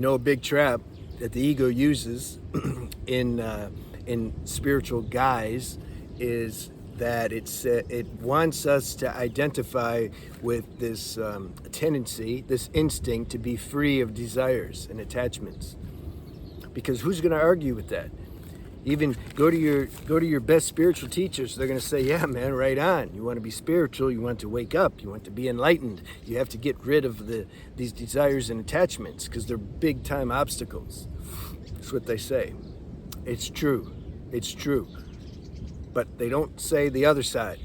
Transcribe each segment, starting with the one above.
A big trap that the ego uses in spiritual guise is that it wants us to identify with this tendency, this instinct to be free of desires and attachments. Because who's going to argue with that? Even go to your best spiritual teachers. They're going to say, yeah, man, right on. You want to be spiritual. You want to wake up. You want to be enlightened. You have to get rid of these desires and attachments because they're big time obstacles. That's what they say. It's true. It's true. But they don't say the other side.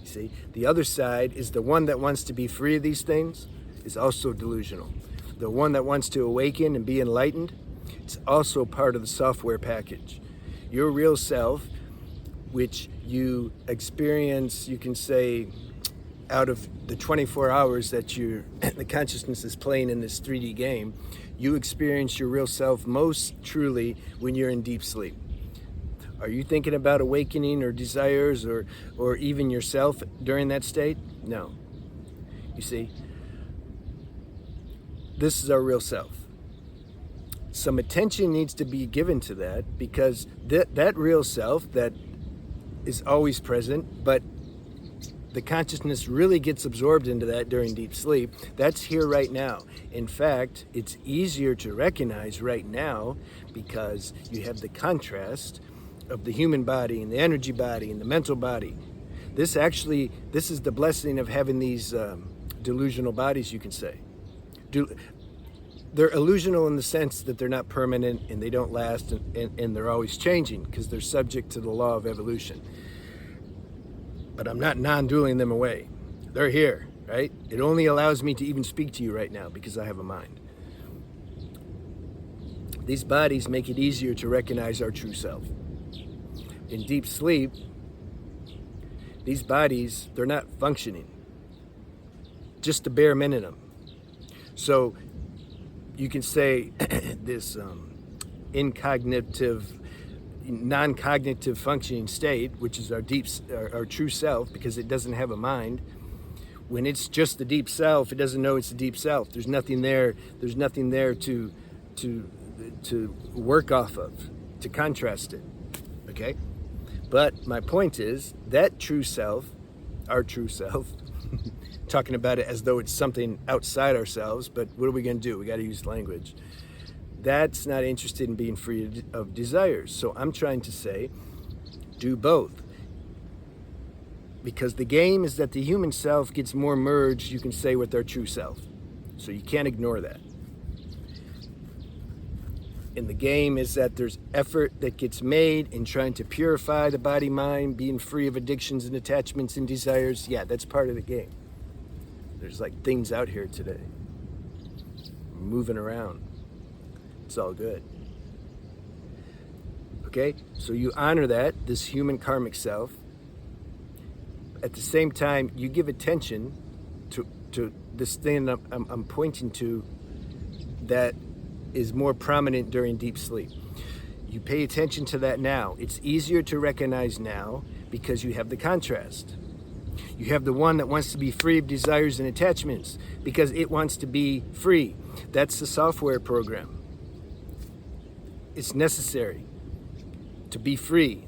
You see, the other side is the one that wants to be free of these things is also delusional. The one that wants to awaken and be enlightened, it's also part of the software package. Your real self, which you experience, you can say, out of the 24 hours that the consciousness is playing in this 3D game, you experience your real self most truly when you're in deep sleep. Are you thinking about awakening or desires or even yourself during that state? No. You see, this is our real self. Some attention needs to be given to that because that real self that is always present, but the consciousness really gets absorbed into that during deep sleep. That's here right now. In fact, it's easier to recognize right now because you have the contrast of the human body and the energy body and the mental body. This is the blessing of having these delusional bodies, you can say. They're illusional in the sense that they're not permanent and they don't last and they're always changing because they're subject to the law of evolution. But I'm not non-dualing them away. They're here, right? It only allows me to even speak to you right now because I have a mind. These bodies make it easier to recognize our true self. In deep sleep, these bodies, they're not functioning. Just the bare minimum. So you can say this non-cognitive functioning state, which is our true self, because it doesn't have a mind. When it's just the deep self, it doesn't know it's the deep self. There's nothing there. There's nothing there to work off of, to contrast it. Okay? But my point is that true self, our true self, talking about it as though it's something outside ourselves, but what are we going to do? We got to use language. That's not interested in being free of desires. So I'm trying to say, do both. Because the game is that the human self gets more merged, you can say, with our true self. So you can't ignore that. And the game is that there's effort that gets made in trying to purify the body-mind, being free of addictions and attachments and desires. Yeah, that's part of the game. There's like things out here today, moving around. It's all good. Okay, so you honor that, this human karmic self. At the same time, you give attention to this thing I'm pointing to that is more prominent during deep sleep. You pay attention to that now. It's easier to recognize now because you have the contrast. You have the one that wants to be free of desires and attachments because it wants to be free. That's the software program. It's necessary to be free.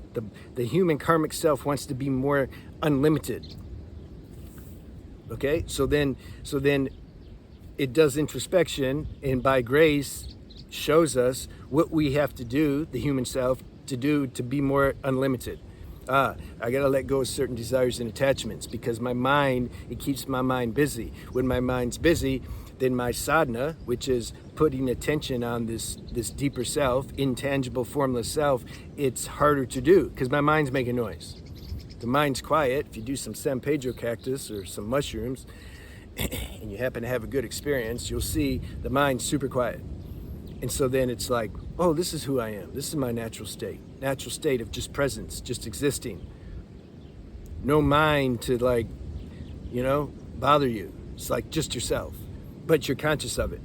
The human karmic self wants to be more unlimited. Okay? So then it does introspection and by grace shows us what we have to do, the human self, to do to be more unlimited. I gotta let go of certain desires and attachments because my mind, it keeps my mind busy. When my mind's busy, then my sadhana, which is putting attention on this deeper self, intangible, formless self, it's harder to do because my mind's making noise. The mind's quiet. If you do some San Pedro cactus or some mushrooms and you happen to have a good experience, you'll see the mind's super quiet. And so then it's like, oh, this is who I am. This is my natural state of just presence, just existing. No mind to bother you. It's like just yourself, but you're conscious of it.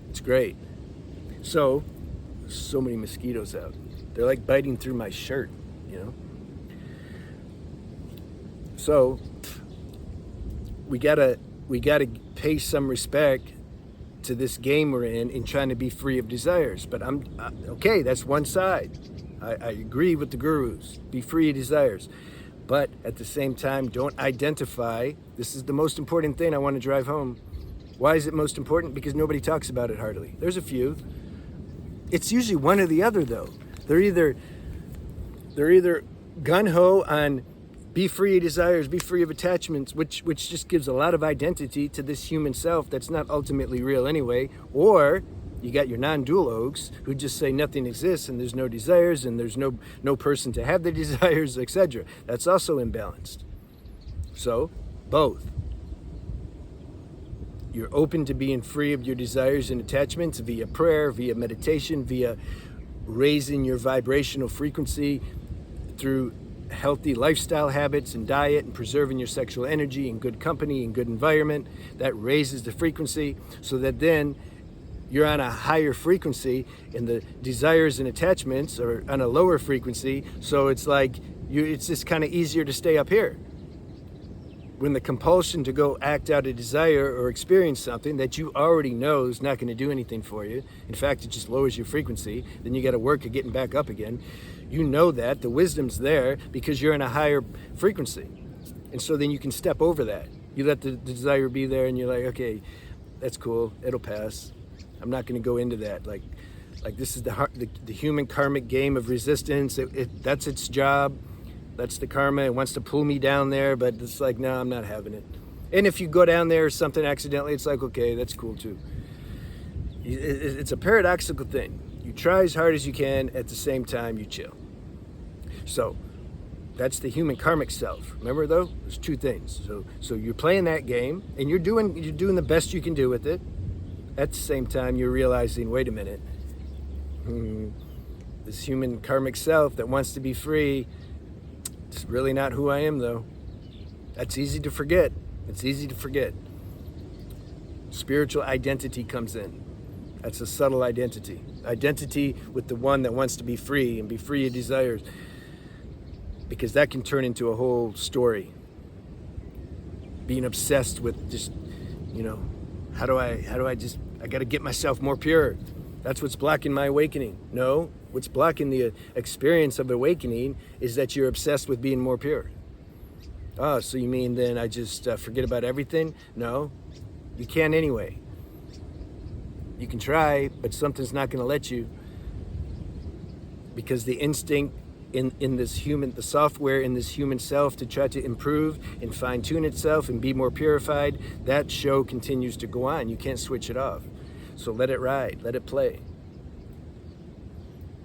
It's great. So many mosquitoes out. They're like biting through my shirt, So we gotta pay some respect to this game we're in trying to be free of desires. But okay, that's one side. I agree with the gurus. Be free of desires. But at the same time, don't identify. This is the most important thing I want to drive home. Why is it most important? Because nobody talks about it hardly. There's a few. It's usually one or the other, though. They're either gung-ho on be free of desires, be free of attachments, which just gives a lot of identity to this human self that's not ultimately real anyway. Or you got your non-dual oaks who just say nothing exists and there's no desires and there's no person to have the desires, etc. That's also imbalanced. So, both. You're open to being free of your desires and attachments via prayer, via meditation, via raising your vibrational frequency through healthy lifestyle habits and diet and preserving your sexual energy and good company and good environment. That raises the frequency so that then you're on a higher frequency and the desires and attachments are on a lower frequency. So it's like it's just kind of easier to stay up here. When the compulsion to go act out a desire or experience something that you already know is not going to do anything for you, in fact, it just lowers your frequency, then you got to work at getting back up again. You know that. The wisdom's there because you're in a higher frequency. And so then you can step over that. You let the desire be there and you're like, okay, that's cool. It'll pass. I'm not going to go into that. Like this is the human karmic game of resistance. That's its job. That's the karma. It wants to pull me down there, but it's like, no, I'm not having it. And if you go down there or something accidentally, it's like, okay, that's cool too. It's a paradoxical thing. You try as hard as you can, at the same time you chill. So that's the human karmic self. Remember though, there's two things. So you're playing that game and you're doing the best you can do with it. At the same time, you're realizing, wait a minute, this human karmic self that wants to be free, it's really not who I am, though. That's easy to forget. It's easy to forget. Spiritual identity comes in. That's a subtle identity. Identity with the one that wants to be free and be free of desires. Because that can turn into a whole story. Being obsessed with just, I got to get myself more pure. That's what's blocking my awakening. No, what's blocking the experience of awakening is that you're obsessed with being more pure. Oh, so you mean then I just forget about everything? No, you can't anyway. You can try, but something's not going to let you. Because the instinct in this human, the software in this human self to try to improve and fine tune itself and be more purified, that show continues to go on. You can't switch it off. So let it ride, let it play.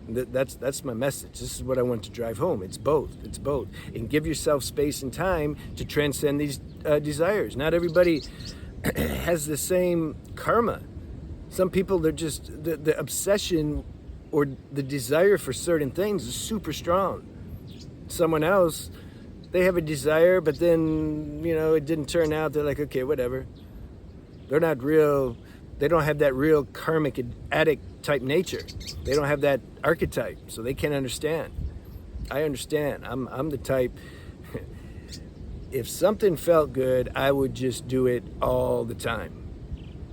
That's my message. This is what I want to drive home. It's both. And give yourself space and time to transcend these desires. Not everybody has the same karma. Some people, they're just, the obsession or the desire for certain things is super strong. Someone else, they have a desire, but then, it didn't turn out. They're like, okay, whatever. They're not real. They don't have that real karmic addict type nature. They don't have that archetype, so they can't understand. I understand. I'm the type, if something felt good, I would just do it all the time.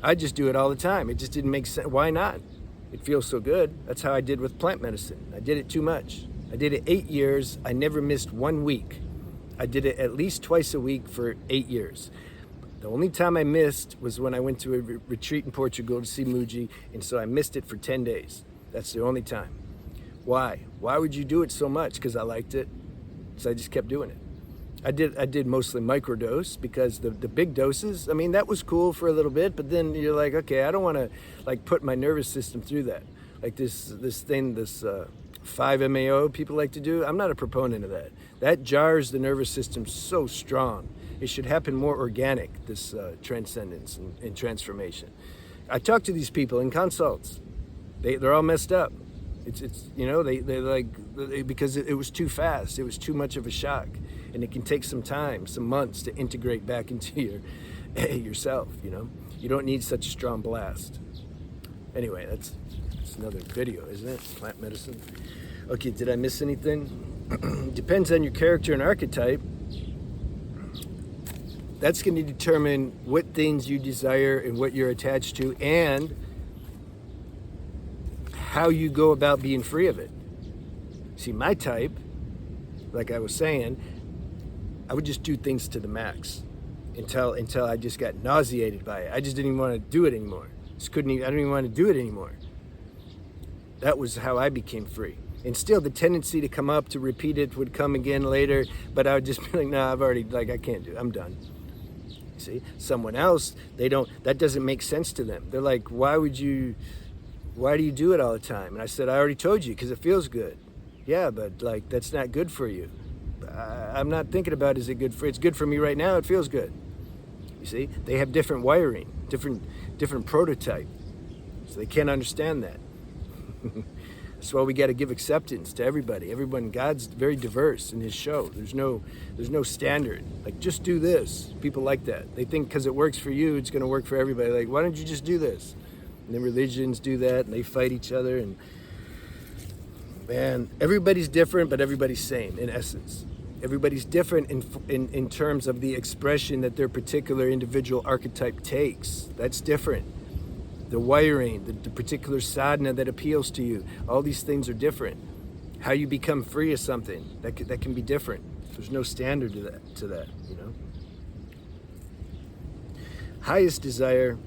I just do it all the time. It just didn't make sense. Why not? It feels so good. That's how I did with plant medicine. I did it too much. I did it 8 years. I never missed 1 week. I did it at least twice a week for 8 years. The only time I missed was when I went to a retreat in Portugal to see Muji, and so I missed it for 10 days. That's the only time. Why? Why would you do it so much? Because I liked it. So I just kept doing it. I did mostly microdose because the big doses, that was cool for a little bit, but then you're like, okay, I don't want to put my nervous system through that. Like this 5-MAO people like to do. I'm not a proponent of that. That jars the nervous system so strong. It should happen more organic, this transcendence and transformation. I talk to these people in consults. They're all messed up. Because it was too fast. It was too much of a shock. And it can take some time, some months to integrate back into yourself, You don't need such a strong blast. Anyway, that's another video, isn't it? Plant medicine. Okay, did I miss anything? Depends on your character and archetype. that's going to determine what things you desire and what you're attached to, and how you go about being free of it. See, my type, like I was saying, I would just do things to the max until I just got nauseated by it. I just didn't even want to do it anymore. I didn't even want to do it anymore. That was how I became free. And still, the tendency to come up to repeat it would come again later, but I would just be like, nah, I've already, I can't do it. I'm done. You see, someone else, that doesn't make sense to them. They're like, why do you do it all the time? And I said, I already told you, because it feels good. Yeah, but that's not good for you. I'm not thinking about, is it good for, it's good for me right now, it feels good. You see, they have different wiring, different prototype. So they can't understand that. That's why we got to give acceptance to everybody. Everyone, God's very diverse in his show. There's no standard. Like, just do this. People like that. They think because it works for you, it's going to work for everybody. Like, why don't you just do this? And then religions do that, and they fight each other. And man, everybody's different, but everybody's same in essence. Everybody's different in terms of the expression that their particular individual archetype takes. That's different. The wiring, the particular sadhana that appeals to you, all these things are different. How you become free of something, that can be different. There's no standard to that, you know. Highest desire.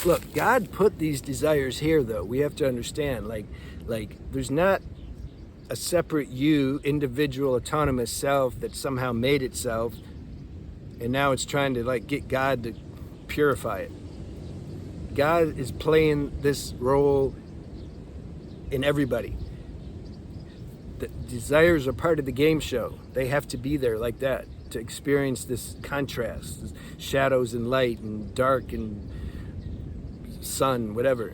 Look, God put these desires here, though. We have to understand, like there's not a separate you, individual, autonomous self that somehow made itself, and now it's trying to get God to purify it. God is playing this role in everybody. The desires are part of the game show. They have to be there like that to experience this contrast, this shadows and light and dark and sun, whatever.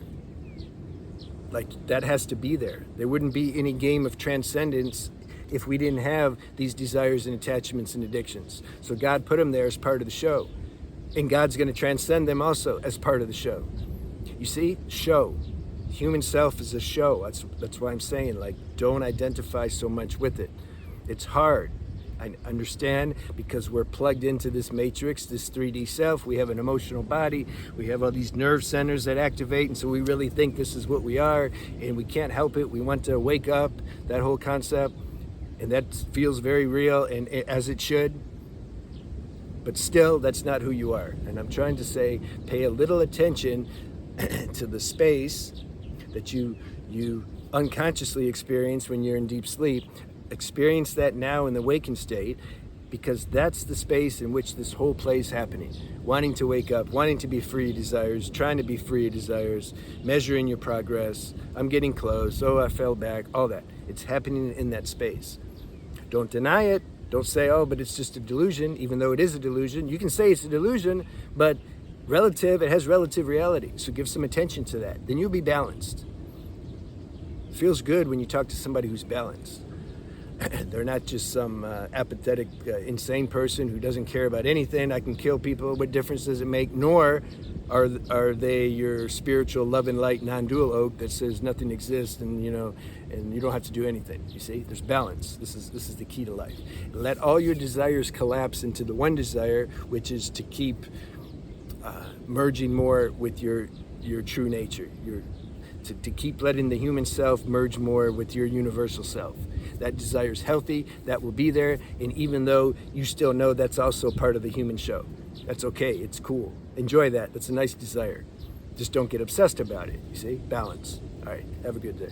That has to be there. There wouldn't be any game of transcendence if we didn't have these desires and attachments and addictions. So God put them there as part of the show. And God's going to transcend them also as part of the show. You see? Show. Human self is a show. That's why I'm saying, don't identify so much with it. It's hard. I understand, because we're plugged into this matrix, this 3D self. We have an emotional body. We have all these nerve centers that activate, and so we really think this is what we are, and we can't help it. We want to wake up, that whole concept, and that feels very real, and as it should. But still, that's not who you are. And I'm trying to say, pay a little attention to the space that you unconsciously experience when you're in deep sleep. Experience that now in the waking state, because that's the space in which this whole play is happening. Wanting to wake up, wanting to be free of desires, trying to be free of desires, measuring your progress. I'm getting close. Oh, I fell back. All that. It's happening in that space. Don't deny it. Don't say, oh, but it's just a delusion, even though it is a delusion. You can say it's a delusion, but it has relative reality. So give some attention to that. Then you'll be balanced. It feels good when you talk to somebody who's balanced. They're not just some apathetic, insane person who doesn't care about anything. I can kill people. What difference does it make? Nor are they your spiritual love and light non-dual oak that says nothing exists and you don't have to do anything. You see, there's balance. This is the key to life. Let all your desires collapse into the one desire, which is to keep merging more with your true nature. To keep letting the human self merge more with your universal self. That desire is healthy, that will be there, and even though you still know that's also part of the human show, that's okay, it's cool. Enjoy that, that's a nice desire. Just don't get obsessed about it, you see? Balance. All right, have a good day.